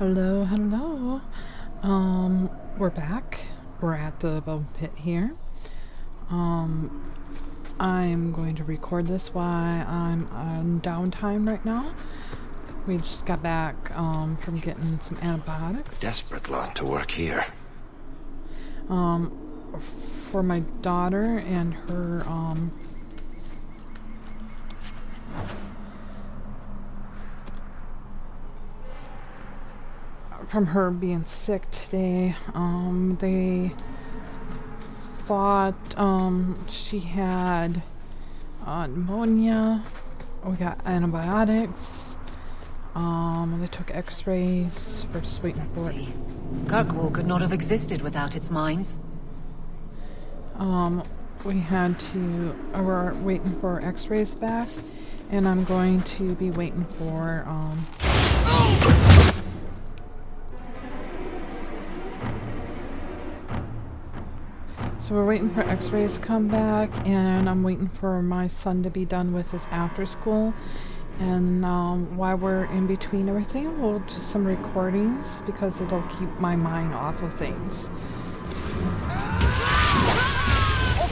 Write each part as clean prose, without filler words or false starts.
Hello, hello. We're back. We're at the bone pit here. I'm going to record this while I'm on downtime right now. We just got back from getting some antibiotics. Desperate lot to work here. For my daughter and her from her being sick today. They thought she had pneumonia. We got antibiotics. They took x-rays. We're just waiting for it. Kirkwall could not have existed without its mines. We had to, we're waiting for x-rays back, and I'm going to be waiting for, so we're waiting for x-rays to come back, and I'm waiting for my son to be done with his after school. And while we're in between everything, we'll do some recordings because it'll keep my mind off of things.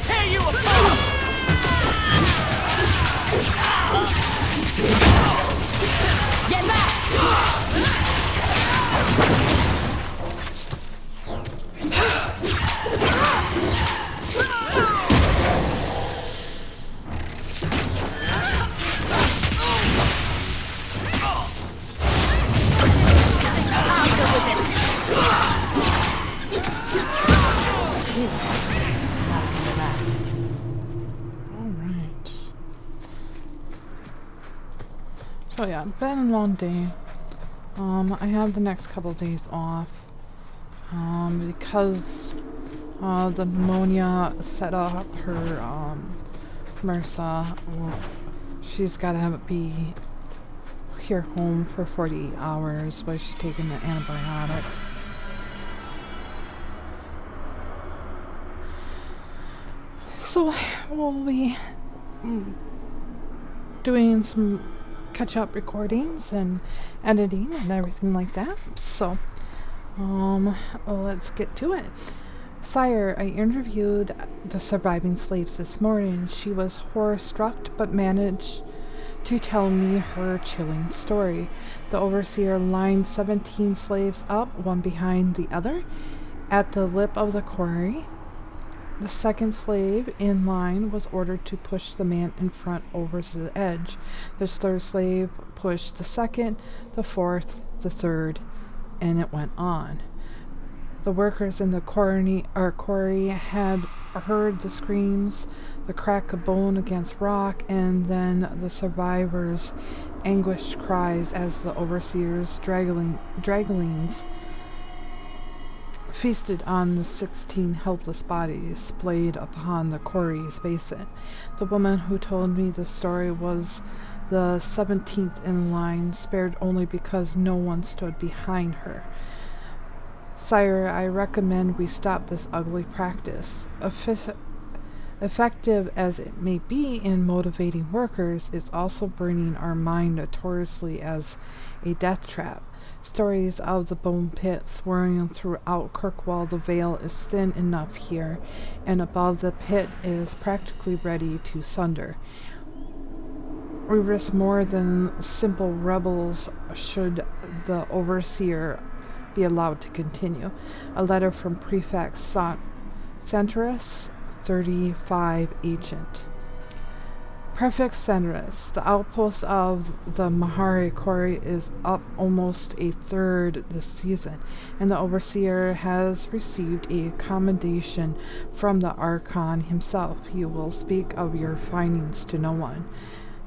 Okay, you get back! So yeah, been a long day. I have the next couple of days off. Because the pneumonia set up her MRSA. Well, she's gotta be here home for 48 hours while she's taking the antibiotics. So we'll be doing some catch-up recordings and editing and everything like that. So, let's get to it. Sire, I interviewed the surviving slaves this morning. She was horror-struck but managed to tell me her chilling story. The overseer lined 17 slaves up, one behind the other, at the lip of the quarry. The second slave in line was ordered to push the man in front over to the edge. The third slave pushed the second, the fourth, the third, and it went on. The workers in the quarry had heard the screams, the crack of bone against rock, and then the survivors' anguished cries as the overseer's draglings feasted on the 16 helpless bodies splayed upon the quarry's basin. The woman who told me the story was the 17th in line, spared only because no one stood behind her. Sire, I recommend we stop this ugly practice. Effective as it may be in motivating workers, it's also burning our mind notoriously as a death trap. Stories of the bone pit swirling throughout Kirkwall. The veil is thin enough here, and above the pit is practically ready to sunder. We risk more than simple rebels should the overseer be allowed to continue. A letter from Prefect Centrus, 35 Agent. Prefect Centrus, the outpost of the Mahari Quarry is up almost a third this season, and the overseer has received a commendation from the Archon himself. He will speak of your findings to no one.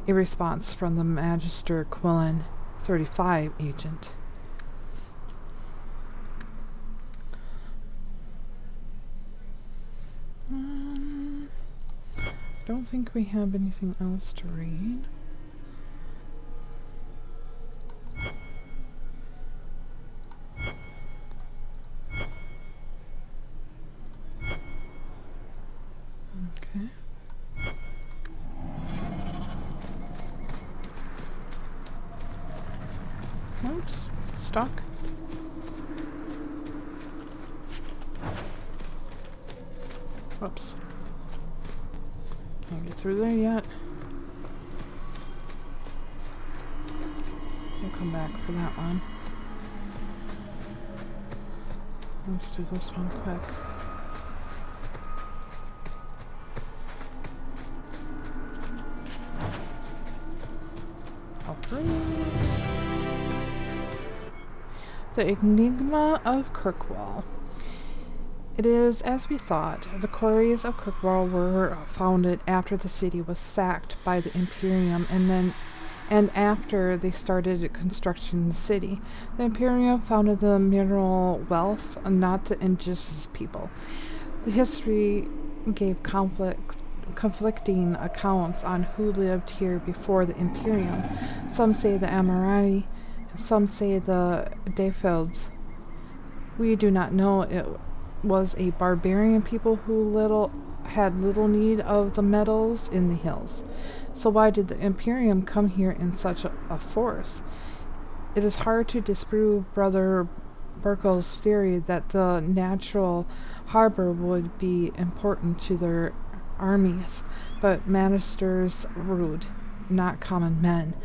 A response from the Magister Quillen, 35 Agent. Don't think we have anything else to read. Okay. Oops, stuck. Whoops. Can't get through there yet. We'll come back for that one. Let's do this one quick. The Enigma of Kirkwall. It is as we thought. The quarries of Kirkwall were founded after the city was sacked by the Imperium and after they started construction in the city. The Imperium founded the mineral wealth, not the indigenous people. The history gave conflicting accounts on who lived here before the Imperium. Some say the Amorati, some say the DA2. We do not know. It was a barbarian people who had little need of the metals in the hills. So why did the Imperium come here in such a force? It is hard to disprove Brother Burkel's theory that the natural harbor would be important to their armies, but ministers rude, not common men.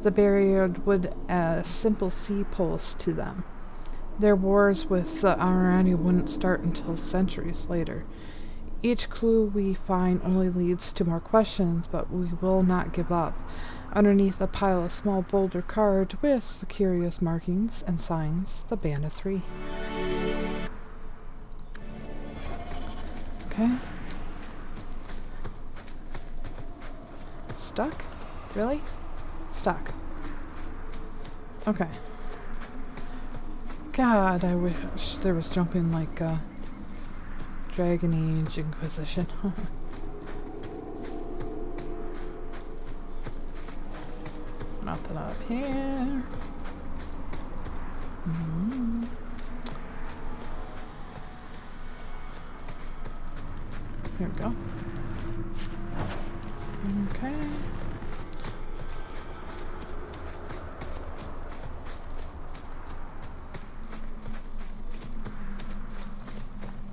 The barrier would a simple sea post to them. Their wars with the Arani wouldn't start until centuries later. Each clue we find only leads to more questions, but we will not give up. Underneath a pile of small boulder carved with the curious markings and signs, the Band of Three. Okay. Stuck? Really? Stuck. Okay. God, I wish there was jumping like Dragon Age Inquisition. Nothing up here. Here we go. Okay.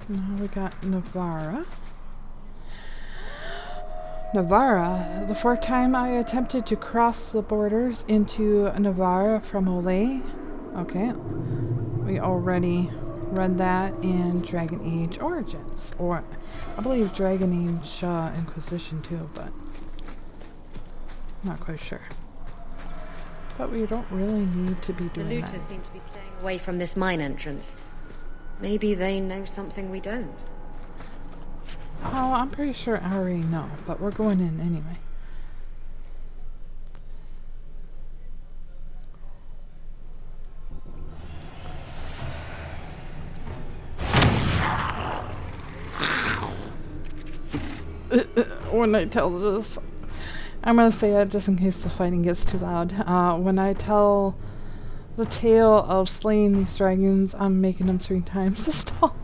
Now we got Navarra. Navarra. The fourth time I attempted to cross the borders into Navarra from Olay. Okay. We already read that in Dragon Age Origins. Or, I believe Dragon Age Inquisition too, but I'm not quite sure. But we don't really need to be doing that. The looters seem to be staying away from this mine entrance. Maybe they know something we don't. Oh, I'm pretty sure I already know, but we're going in anyway. When I tell this, I'm gonna say it just in case the fighting gets too loud. When I tell the tale of slaying these dragons, I'm making them 3 times as tall.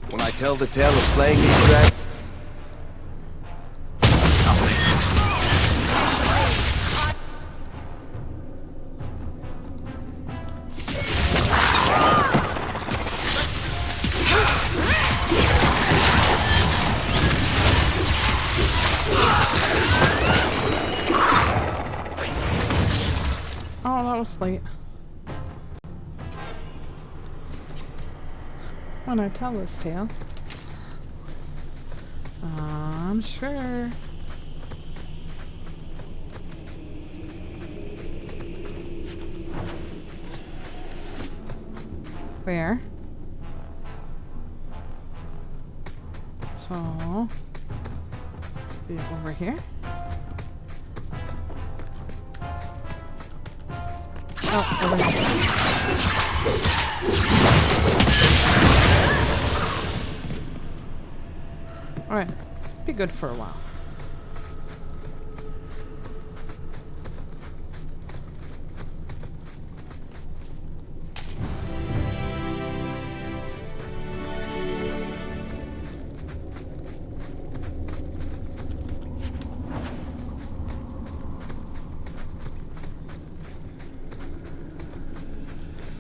When I tell the tale of slaying these dragons... Oh, that was late. When I tell this tale, I'm sure. Where? So, be over here. Oh, over here. Alright, be good for a while.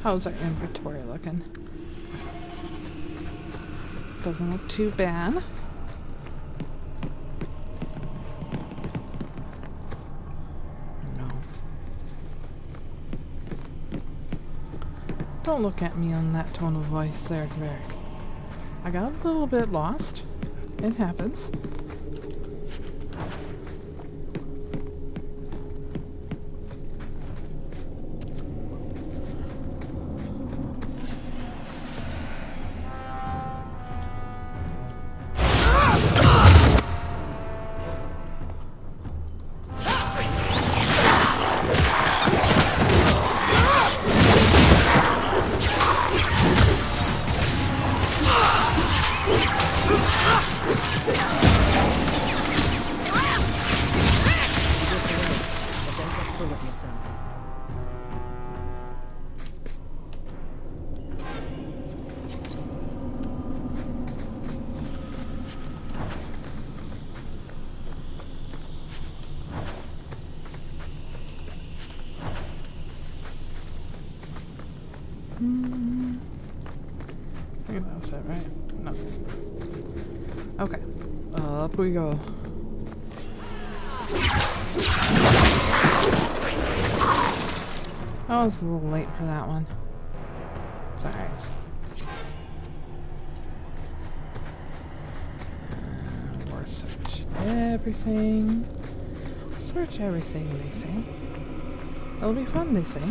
How's our inventory looking? doesn't look too bad. No. Don't look at me on that tone of voice there, Derek. I got a little bit lost. It happens. I think that was it, right? No. Okay. Up we go. I was a little late for that one. It's alright. Or search everything. Search everything, they say. It'll be fun, they say.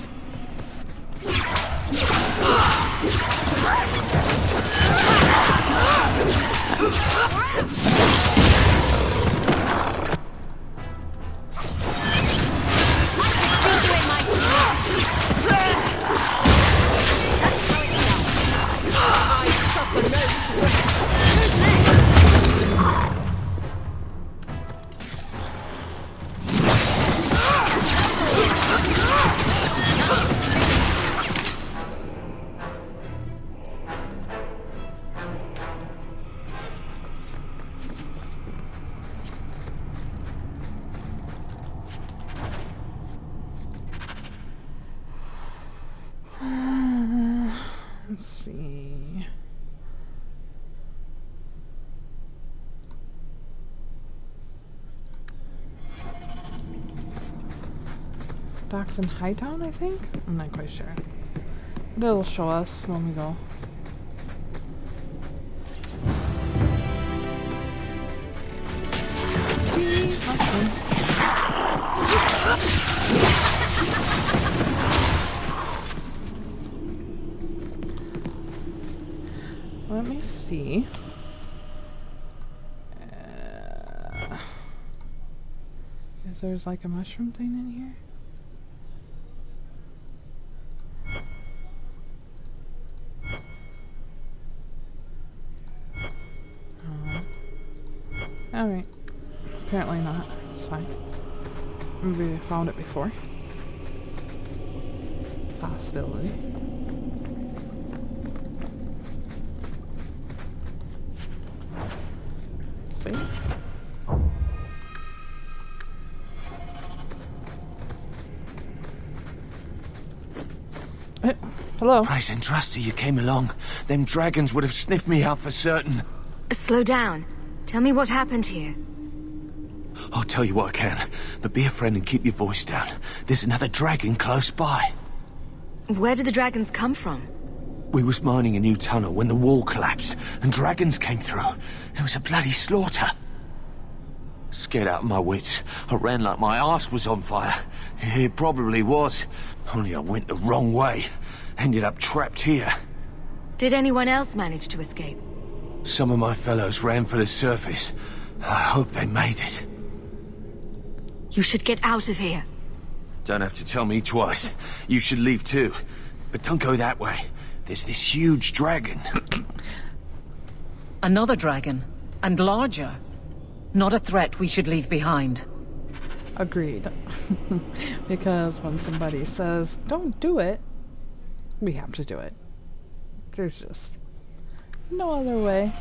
Let's see. Docks in Hightown, I think? I'm not quite sure. But it'll show us when we go. Let me see. If there's like a mushroom thing in here. Alright. Apparently not. It's fine. Maybe I found it before. Possibility. See? Hello? Price and Trusty, you came along. Them dragons would have sniffed me out for certain. Slow down. Tell me what happened here. I'll tell you what I can, but be a friend and keep your voice down. There's another dragon close by. Where did the dragons come from? We was mining a new tunnel when the wall collapsed, and dragons came through. It was a bloody slaughter. Scared out of my wits, I ran like my arse was on fire. It probably was, only I went the wrong way. Ended up trapped here. Did anyone else manage to escape? Some of my fellows ran for the surface. I hope they made it. You should get out of here. Don't have to tell me twice. You should leave too. But don't go that way. There's this huge dragon. Another dragon, and larger. Not a threat we should leave behind. Agreed. Because when somebody says, don't do it, we have to do it. There's just no other way.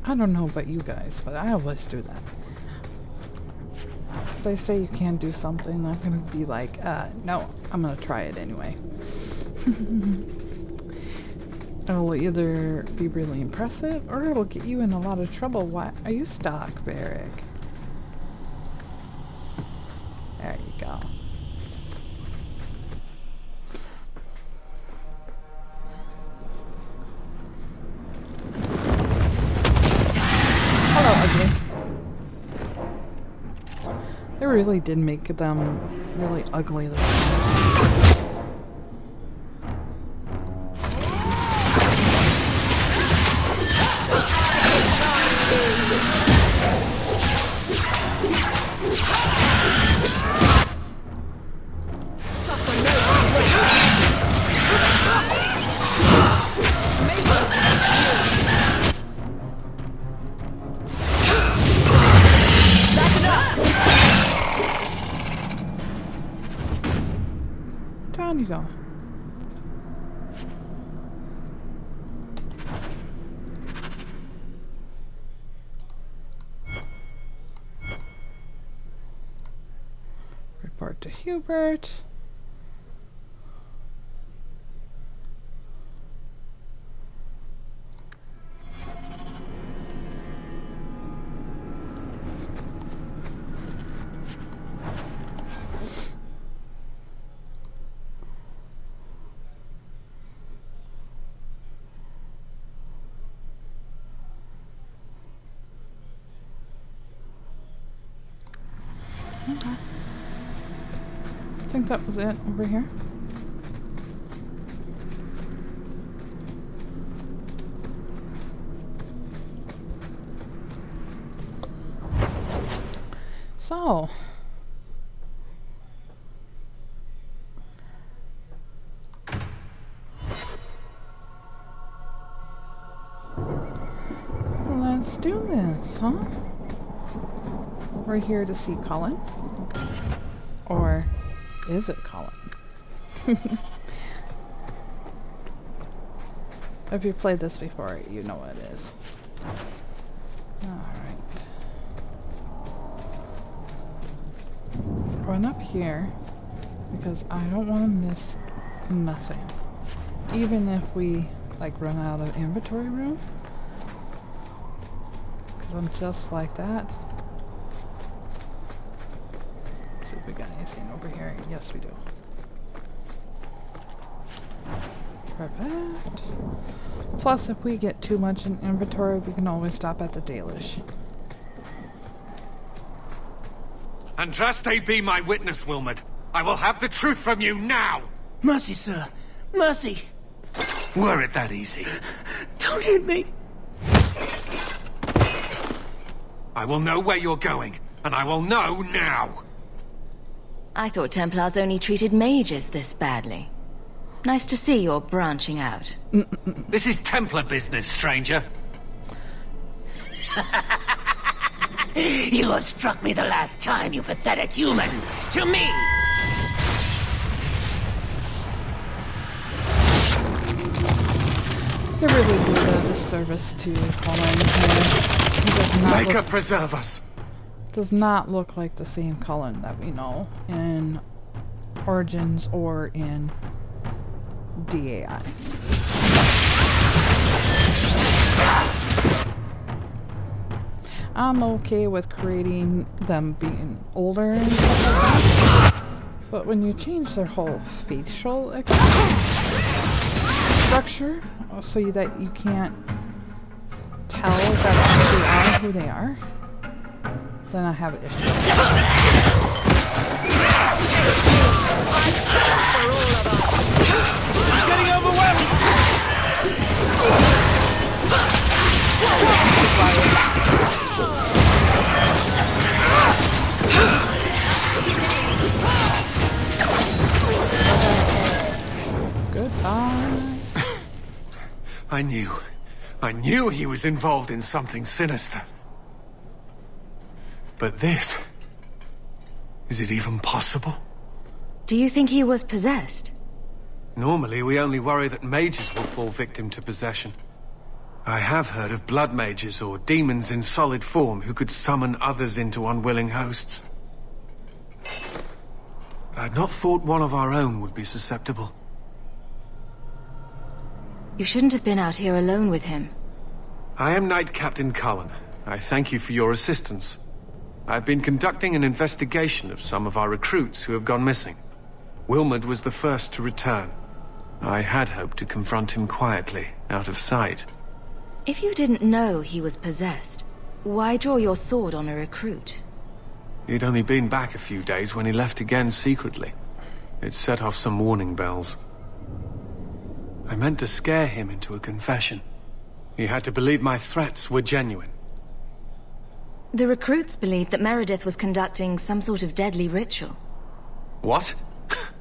I don't know about you guys, but I always do that. they say you can't do something, I'm gonna be like, no, I'm gonna try it anyway. It'll either be really impressive or it'll get you in a lot of trouble. Why are you stuck, Varric? There you go. Hello, ugly. They really did make them really ugly this time. Down you go. Report to Hubert. Okay. I think that was it over here. So, let's do this, huh? We're here to see Colin. Or is it Colin? If you've played this before, you know what it is. Alright. Run up here because I don't want to miss nothing. Even if we like run out of inventory room. Because I'm just like that. Let's see if we got anything over here. Yes, we do. Perfect. Plus, if we get too much in inventory, we can always stop at the Dalish. Andraste be my witness, Wilmot. I will have the truth from you now! Mercy, sir. Mercy. Were it that easy? Don't hit me. I will know where you're going, and I will know now! I thought Templars only treated mages this badly. Nice to see you're branching out. This is Templar business, stranger. You have struck me the last time, you pathetic human. To me! They really do a disservice to Colin. He does not Maker preserve us! does not look like the same Cullen that we know in Origins or in DAI. I'm okay with creating them being older and stuff like that, but when you change their whole facial structure so that you can't tell that they are who they are, then I have an issue. I'm getting overwhelmed! Goodbye. I knew he was involved in something sinister. But this... is it even possible? Do you think he was possessed? Normally, we only worry that mages will fall victim to possession. I have heard of blood mages or demons in solid form who could summon others into unwilling hosts. I'd not thought one of our own would be susceptible. You shouldn't have been out here alone with him. I am Knight Captain Cullen. I thank you for your assistance. I've been conducting an investigation of some of our recruits who have gone missing. Wilmot was the first to return. I had hoped to confront him quietly, out of sight. If you didn't know he was possessed, why draw your sword on a recruit? He'd only been back a few days when he left again secretly. It set off some warning bells. I meant to scare him into a confession. He had to believe my threats were genuine. The recruits believed that Meredith was conducting some sort of deadly ritual. What?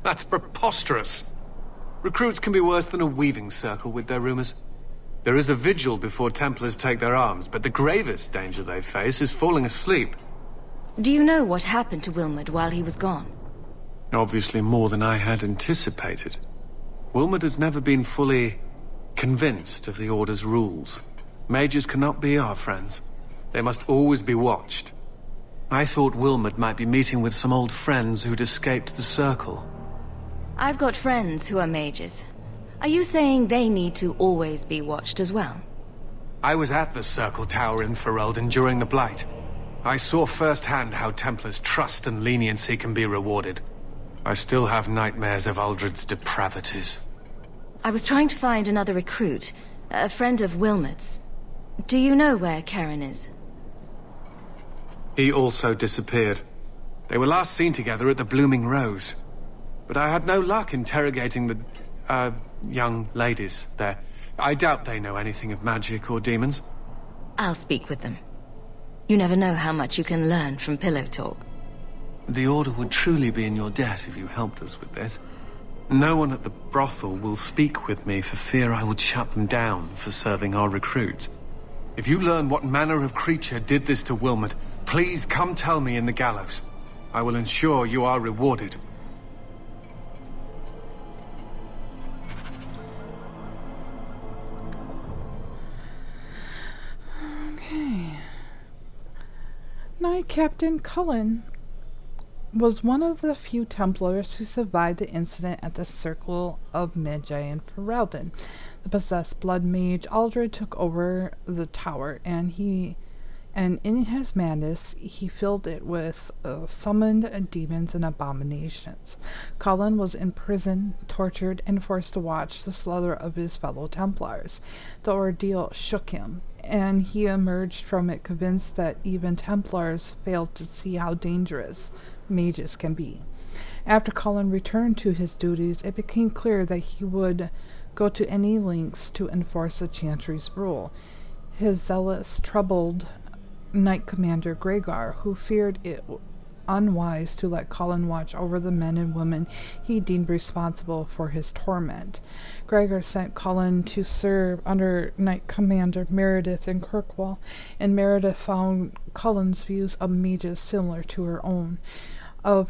That's preposterous. Recruits can be worse than a weaving circle with their rumors. There is a vigil before Templars take their arms, but the gravest danger they face is falling asleep. Do you know what happened to Wilmot while he was gone? Obviously more than I had anticipated. Wilmot has never been fully convinced of the Order's rules. Mages cannot be our friends. They must always be watched. I thought Wilmot might be meeting with some old friends who'd escaped the Circle. I've got friends who are mages. Are you saying they need to always be watched as well? I was at the Circle Tower in Ferelden during the Blight. I saw firsthand how Templars' trust and leniency can be rewarded. I still have nightmares of Uldred's depravities. I was trying to find another recruit, a friend of Wilmot's. Do you know where Karen is? He also disappeared. They were last seen together at the Blooming Rose. But I had no luck interrogating the, young ladies there. I doubt they know anything of magic or demons. I'll speak with them. You never know how much you can learn from pillow talk. The Order would truly be in your debt if you helped us with this. No one at the brothel will speak with me for fear I would shut them down for serving our recruits. If you learn what manner of creature did this to Wilmot, please come tell me in the gallows. I will ensure you are rewarded. Okay. Knight Captain Cullen was one of the few Templars who survived the incident at the Circle of Magi in Ferelden. The possessed blood mage Uldred took over the tower, and in his madness he filled it with summoned demons and abominations. Cullen was imprisoned, tortured, and forced to watch the slaughter of his fellow Templars. The ordeal shook him, and he emerged from it convinced that even Templars failed to see how dangerous mages can be. After Cullen returned to his duties, it became clear that he would go to any lengths to enforce the Chantry's rule. His zealous troubled Knight Commander Gregor, who feared it unwise to let Cullen watch over the men and women he deemed responsible for his torment. Gregor sent Cullen to serve under Knight Commander Meredith in Kirkwall, and Meredith found Cullen's views of mages similar to her own. Of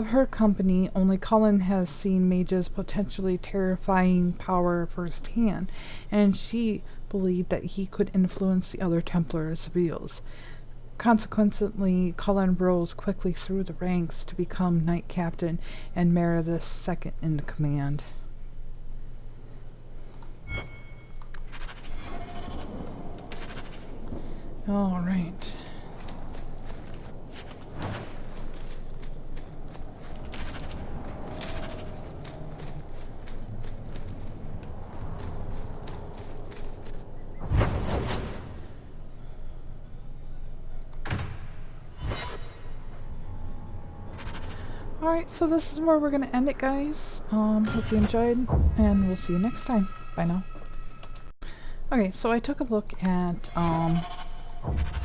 her company, only Cullen has seen mages' potentially terrifying power firsthand, and she believed that he could influence the other Templars' views. Consequently, Cullen rose quickly through the ranks to become Knight Captain and Meredith's second in command. All right. Alright, so this is where we're going to end it, guys. Hope you enjoyed, and we'll see you next time. Bye now. Okay, so I took a look at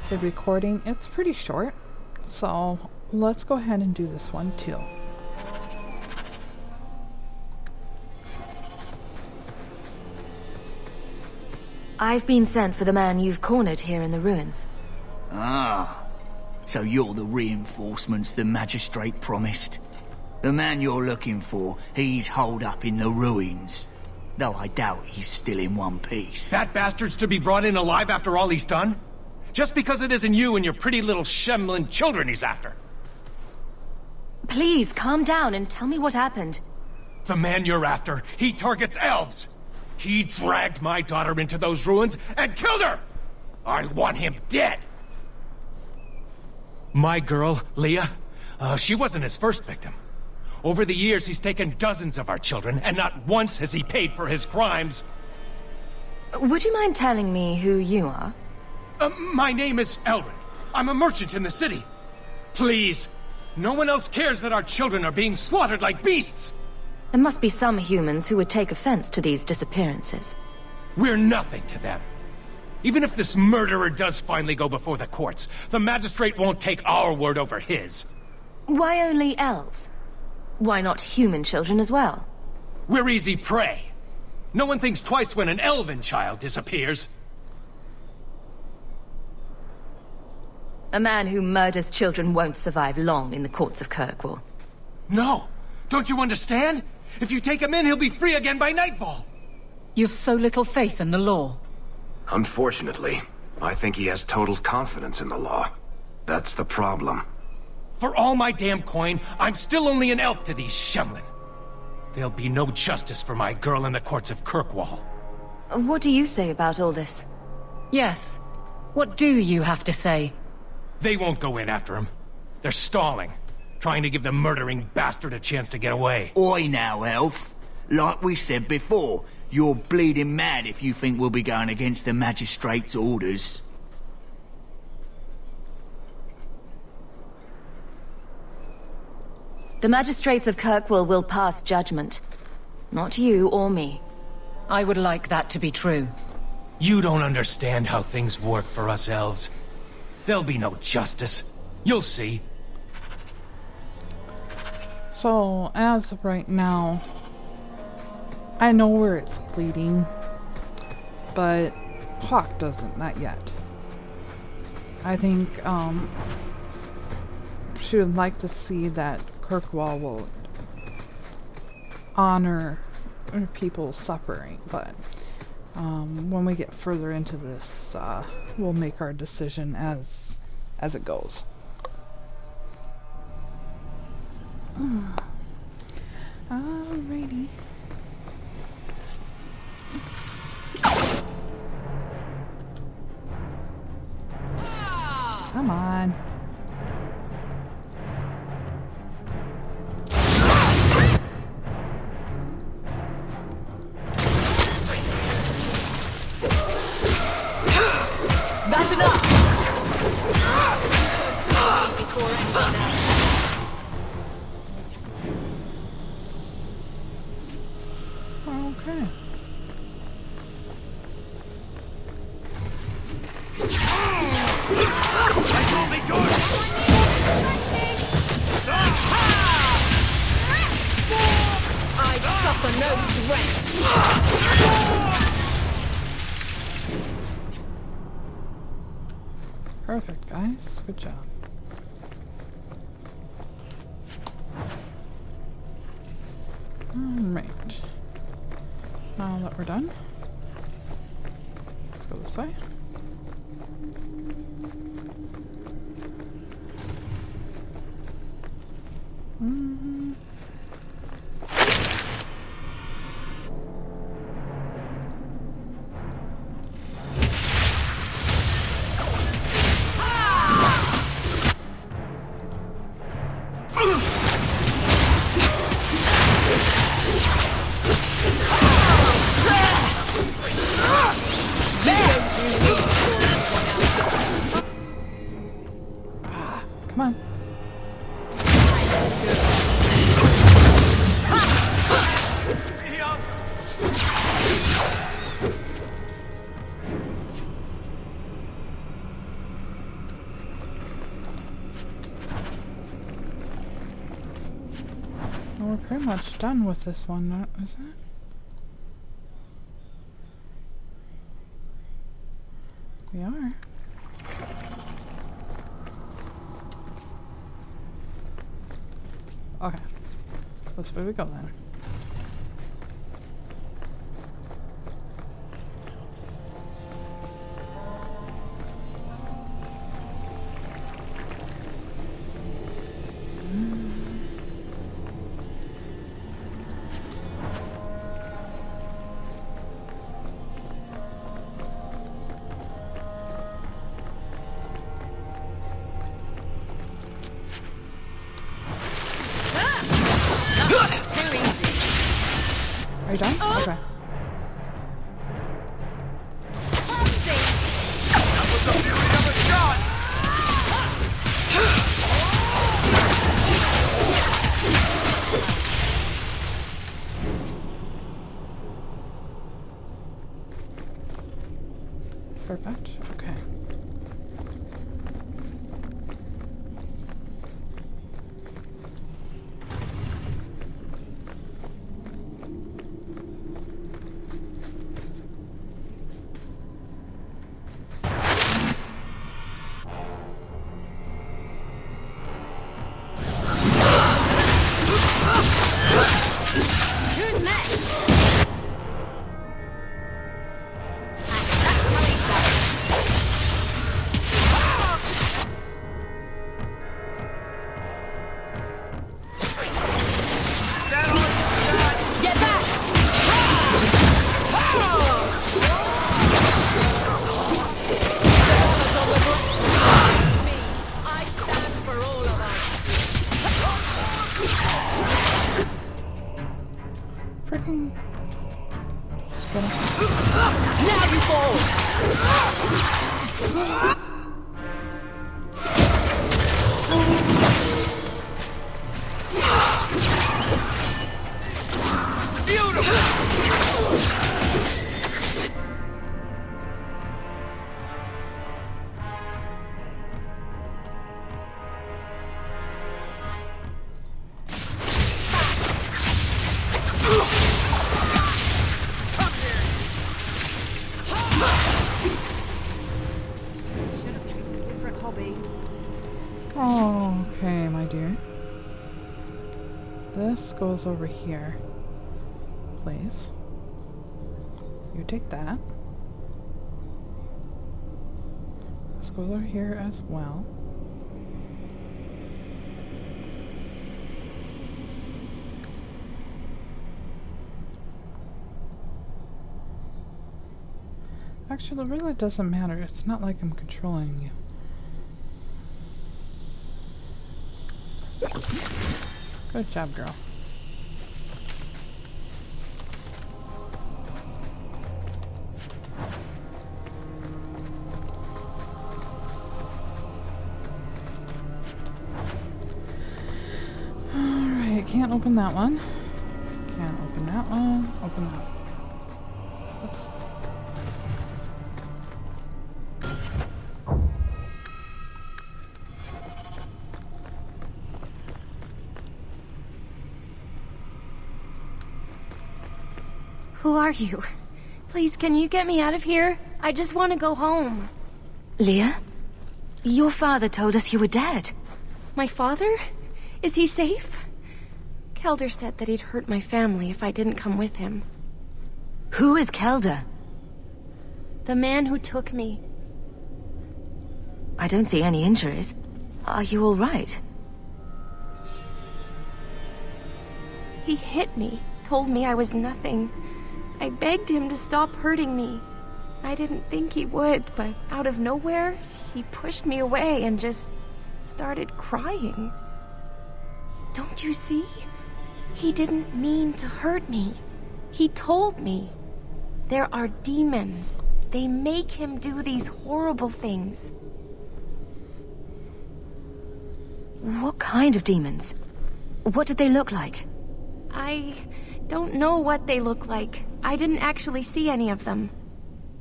the recording. It's pretty short, so let's go ahead and do this one too. I've been sent for the man you've cornered here in the ruins. Ah, so you're the reinforcements the magistrate promised. The man you're looking for, he's holed up in the ruins. Though I doubt he's still in one piece. That bastard's to be brought in alive after all he's done? Just because it isn't you and your pretty little shemlin children he's after. Please, calm down and tell me what happened. The man you're after, he targets elves. He dragged my daughter into those ruins and killed her! I want him dead! My girl, Leah, she wasn't his first victim. Over the years, he's taken dozens of our children, and not once has he paid for his crimes. Would you mind telling me who you are? My name is Elrin. I'm a merchant in the city. Please, no one else cares that our children are being slaughtered like beasts! There must be some humans who would take offense to these disappearances. We're nothing to them. Even if this murderer does finally go before the courts, the magistrate won't take our word over his. Why only elves? Why not human children as well? We're easy prey. No one thinks twice when an elven child disappears. A man who murders children won't survive long in the courts of Kirkwall. No! Don't you understand? If you take him in, he'll be free again by nightfall! You've so little faith in the law. Unfortunately, I think he has total confidence in the law. That's the problem. For all my damn coin, I'm still only an elf to these Shemlin. There'll be no justice for my girl in the courts of Kirkwall. What do you say about all this? Yes. What do you have to say? They won't go in after him. They're stalling, trying to give the murdering bastard a chance to get away. Oi now, elf. Like we said before, you're bleeding mad if you think we'll be going against the magistrate's orders. The magistrates of Kirkwall will pass judgment. Not you or me. I would like that to be true. You don't understand how things work for us elves. There'll be no justice. You'll see. So, as of right now, I know where it's leading, but Hawk doesn't, not yet. I think, she would like to see that Kirkwall will honor people's suffering, but when we get further into this, we'll make our decision as it goes. Alrighty. Come on. That's enough! Okay. I suffer no threat. Perfect, guys. Good job. Alright. Now that we're done, let's go this way. Come on. Well, we're pretty much done with this one, isn't it? We are. Okay. This way we go then. done? Okay. That was the beauty of a shot! Perfect. Okay. Who's next? Get back! I stand for all of us. Freaking. Now you fall! Different hobby. Oh, okay, my dear. This goes over here. Please. You take that. This goes over here as well. Actually, it really doesn't matter. It's not like I'm controlling you. Good job, girl. Alright, can't open that one. Can't open that one. Open that one. Oops. Who are you? Please, can you get me out of here? I just want to go home. Leah? Your father told us you were dead. My father? Is he safe? Kelder said that he'd hurt my family if I didn't come with him. Who is Kelder? The man who took me. I don't see any injuries. Are you all right? He hit me, told me I was nothing. I begged him to stop hurting me. I didn't think he would, but out of nowhere, he pushed me away and just started crying. Don't you see? He didn't mean to hurt me. He told me. There are demons. They make him do these horrible things. What kind of demons? What did they look like? I don't know what they look like. I didn't actually see any of them.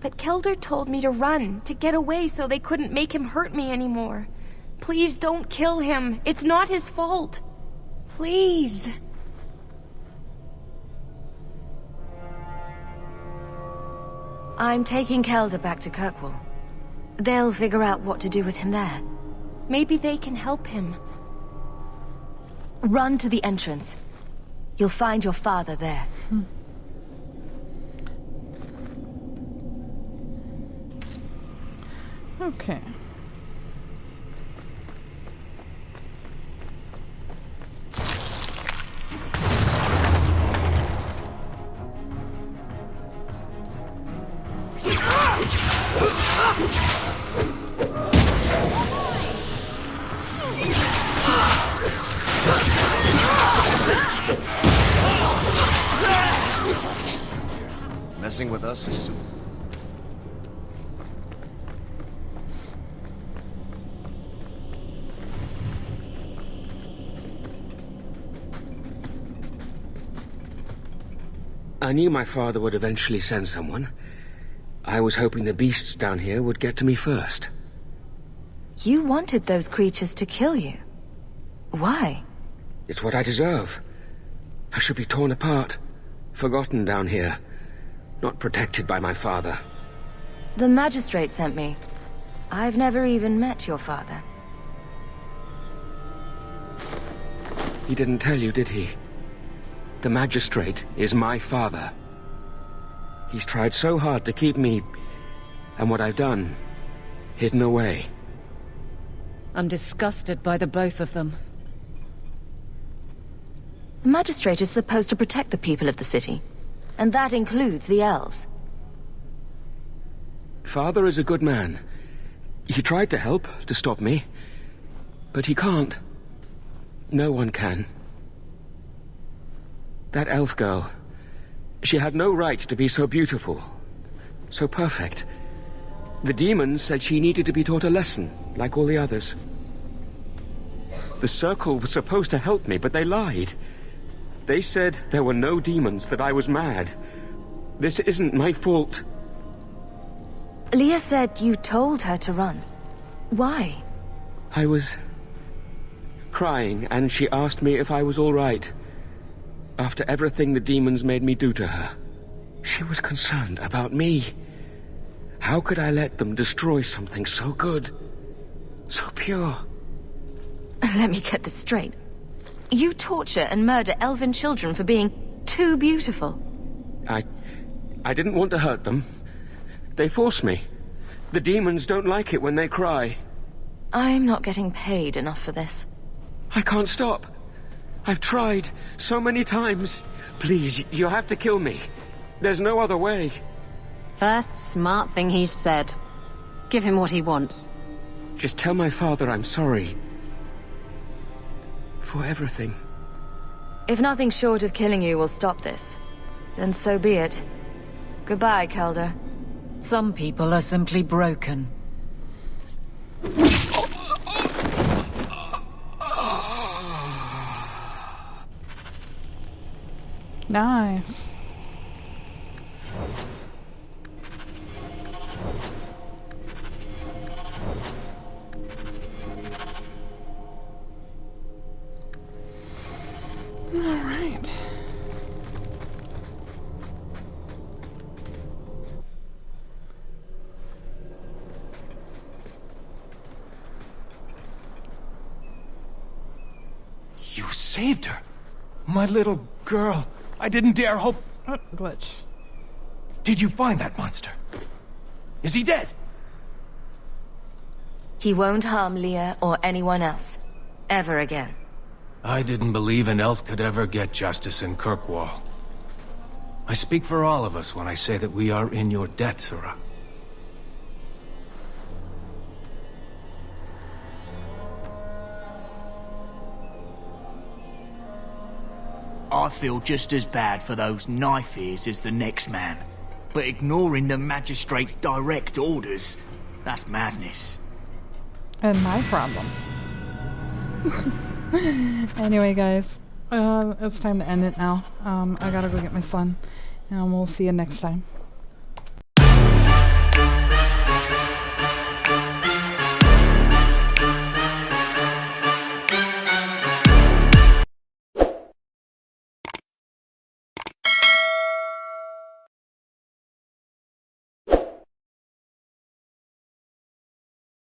But Kelder told me to run, to get away so they couldn't make him hurt me anymore. Please don't kill him. It's not his fault. Please. I'm taking Kelder back to Kirkwall. They'll figure out what to do with him there. Maybe they can help him. Run to the entrance. You'll find your father there. Okay. messing with us is... I knew my father would eventually send someone. I was hoping the beasts down here would get to me first. You wanted those creatures to kill you. Why? It's what I deserve. I should be torn apart, forgotten down here, not protected by my father. The magistrate sent me. I've never even met your father. He didn't tell you, did he? The magistrate is my father. He's tried so hard to keep me, and what I've done, hidden away. I'm disgusted by the both of them. The magistrate is supposed to protect the people of the city, and that includes the elves. Father is a good man. He tried to help, to stop me, but he can't. No one can. That elf girl, she had no right to be so beautiful, so perfect. The demons said she needed to be taught a lesson, like all the others. The Circle was supposed to help me, but they lied. They said there were no demons, that I was mad. This isn't my fault. Leah said you told her to run. Why? I was crying, and she asked me if I was all right. After everything the demons made me do to her, she was concerned about me. How could I let them destroy something so good, so pure? Let me get this straight. You torture and murder elven children for being too beautiful. I didn't want to hurt them. They forced me. The demons don't like it when they cry. I'm not getting paid enough for this. I can't stop. I've tried so many times. Please, you have to kill me. There's no other way. First smart thing he's said. Give him what he wants. Just tell my father I'm sorry. For everything. If nothing short of killing you will stop this, then so be it. Goodbye, Kelder. Some people are simply broken. Nice. All right. You saved her. My little girl. I didn't dare hope... Glitch. Did you find that monster? Is he dead? He won't harm Leah or anyone else. Ever again. I didn't believe an elf could ever get justice in Kirkwall. I speak for all of us when I say that we are in your debt, Sura. I feel just as bad for those knife ears as the next man. But ignoring the magistrate's direct orders, that's madness. And my problem. Anyway, guys, it's time to end it now. I gotta go get my son, and we'll see you next time.